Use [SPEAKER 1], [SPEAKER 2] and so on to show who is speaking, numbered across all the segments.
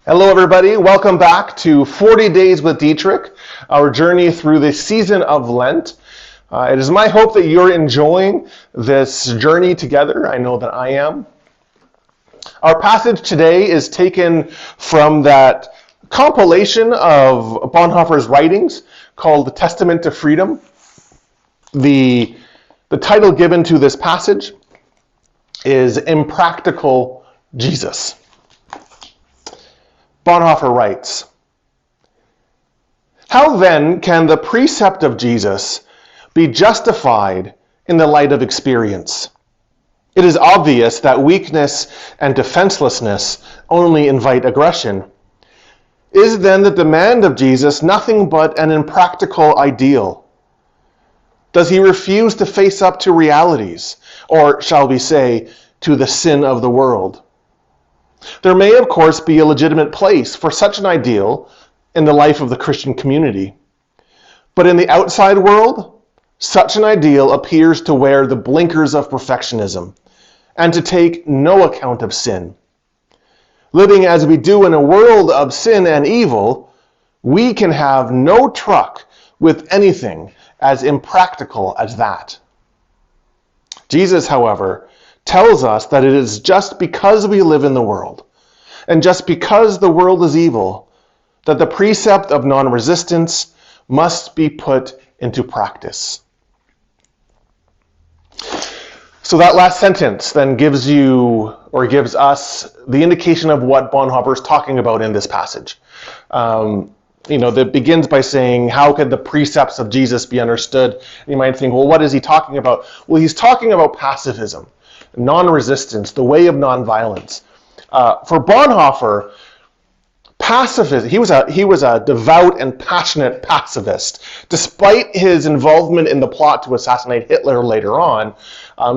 [SPEAKER 1] Hello everybody, welcome back to 40 Days with Dietrich, our journey through the season of Lent. It is my hope that you're enjoying this journey together. I know that I am. Our passage today is taken from that compilation of Bonhoeffer's writings called The Testament to Freedom. The title given to this passage is Impractical Jesus. Bonhoeffer writes, "How then can the precept of Jesus be justified in the light of experience? It is obvious that weakness and defenselessness only invite aggression. Is then the demand of Jesus nothing but an impractical ideal? Does he refuse to face up to realities, or shall we say, to the sin of the world? There may, of course, be a legitimate place for such an ideal in the life of the Christian community. But in the outside world, such an ideal appears to wear the blinkers of perfectionism and to take no account of sin. Living as we do in a world of sin and evil, we can have no truck with anything as impractical as that." Jesus, however, tells us that it is just because we live in the world, and just because the world is evil, that the precept of non-resistance must be put into practice. So that last sentence then gives us the indication of what Bonhoeffer is talking about in this passage. That begins by saying, how could the precepts of Jesus be understood? And you might think, well, what is he talking about? Well, he's talking about pacifism, non-resistance, the way of non-violence. For Bonhoeffer, pacifism, he was a devout and passionate pacifist. Despite his involvement in the plot to assassinate Hitler later on,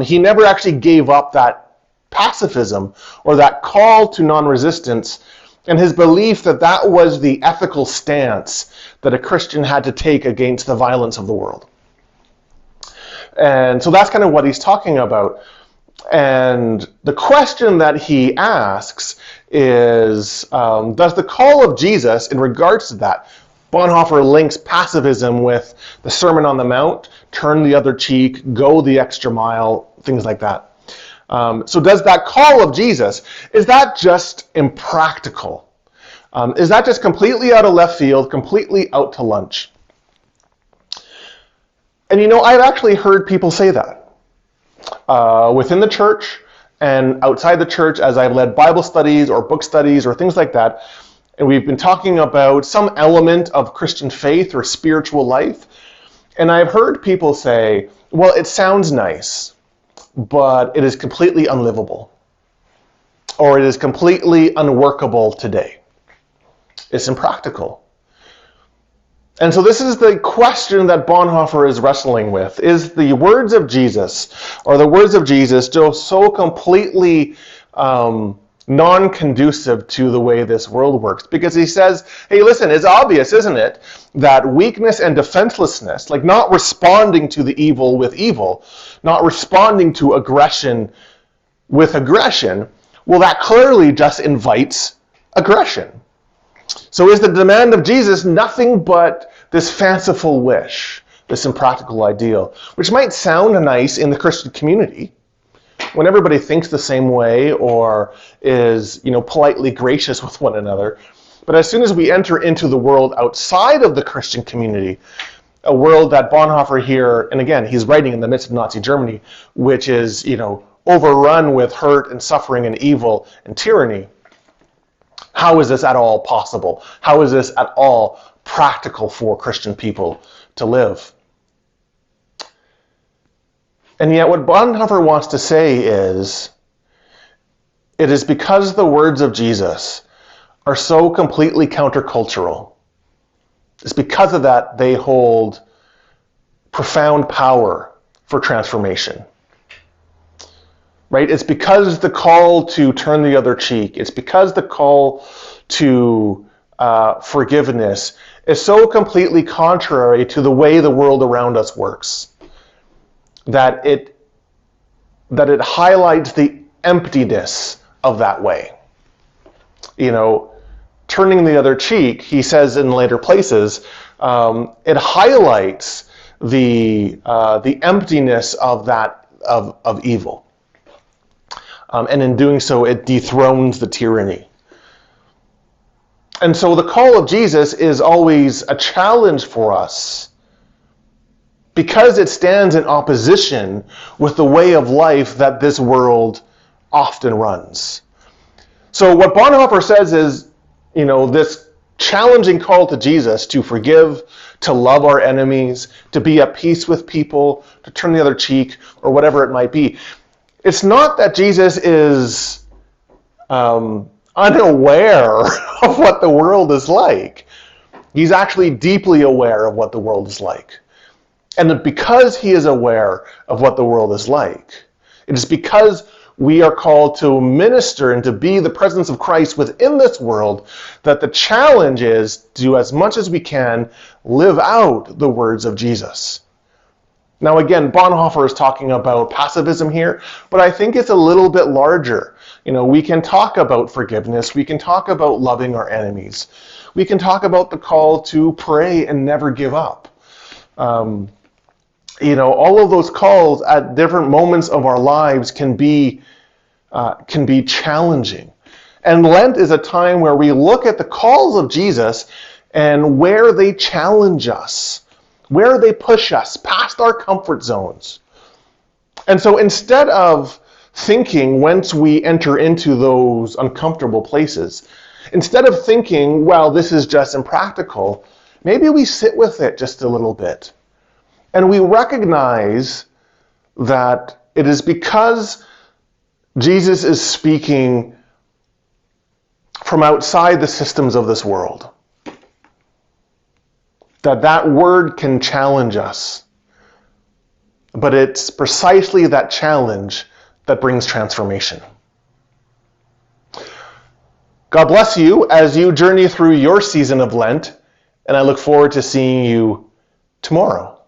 [SPEAKER 1] he never actually gave up that pacifism or that call to non-resistance and his belief that that was the ethical stance that a Christian had to take against the violence of the world. And so that's kind of what he's talking about. And the question that he asks is, does the call of Jesus in regards to that, Bonhoeffer links pacifism with the Sermon on the Mount, turn the other cheek, go the extra mile, things like that. So does that call of Jesus, is that just impractical? Is that just completely out of left field, completely out to lunch? And I've actually heard people say that. Within the church and outside the church, as I've led Bible studies or book studies or things like that, and we've been talking about some element of Christian faith or spiritual life, and I've heard people say, well, it sounds nice, but it is completely unlivable, or it is completely unworkable today. It's impractical. And so this is the question that Bonhoeffer is wrestling with. Is the words of Jesus, or the words of Jesus, just so completely non-conducive to the way this world works? Because he says, hey, listen, it's obvious, isn't it, that weakness and defenselessness, like not responding to the evil with evil, not responding to aggression with aggression, well, that clearly just invites aggression. So is the demand of Jesus nothing but this fanciful wish, this impractical ideal, which might sound nice in the Christian community when everybody thinks the same way or is, politely gracious with one another. But as soon as we enter into the world outside of the Christian community, a world that Bonhoeffer here, and again, he's writing in the midst of Nazi Germany, which is, overrun with hurt and suffering and evil and tyranny, how is this at all possible? How is this at all practical for Christian people to live? And yet what Bonhoeffer wants to say is, it is because the words of Jesus are so completely countercultural. It's because of that they hold profound power for transformation. Right? It's because the call to turn the other cheek, it's because the call to forgiveness is so completely contrary to the way the world around us works, that it highlights the emptiness of that way. turning the other cheek, he says in later places, it highlights the emptiness of that of evil, and in doing so, it dethrones the tyranny. And so the call of Jesus is always a challenge for us because it stands in opposition with the way of life that this world often runs. So what Bonhoeffer says is, this challenging call to Jesus to forgive, to love our enemies, to be at peace with people, to turn the other cheek, or whatever it might be. It's not that Jesus is unaware of what the world is like. He's actually deeply aware of what the world is like. And because he is aware of what the world is like, it is because we are called to minister and to be the presence of Christ within this world that the challenge is to, as much as we can, live out the words of Jesus. Now again, Bonhoeffer is talking about pacifism here, but I think it's a little bit larger. We can talk about forgiveness, we can talk about loving our enemies, we can talk about the call to pray and never give up. All of those calls at different moments of our lives can be challenging. And Lent is a time where we look at the calls of Jesus and where they challenge us, where they push us past our comfort zones. And so instead of thinking once we enter into those uncomfortable places, instead of thinking, well, this is just impractical, maybe we sit with it just a little bit. And we recognize that it is because Jesus is speaking from outside the systems of this world that word can challenge us. But it's precisely that challenge that brings transformation. God bless you as you journey through your season of Lent, and I look forward to seeing you tomorrow.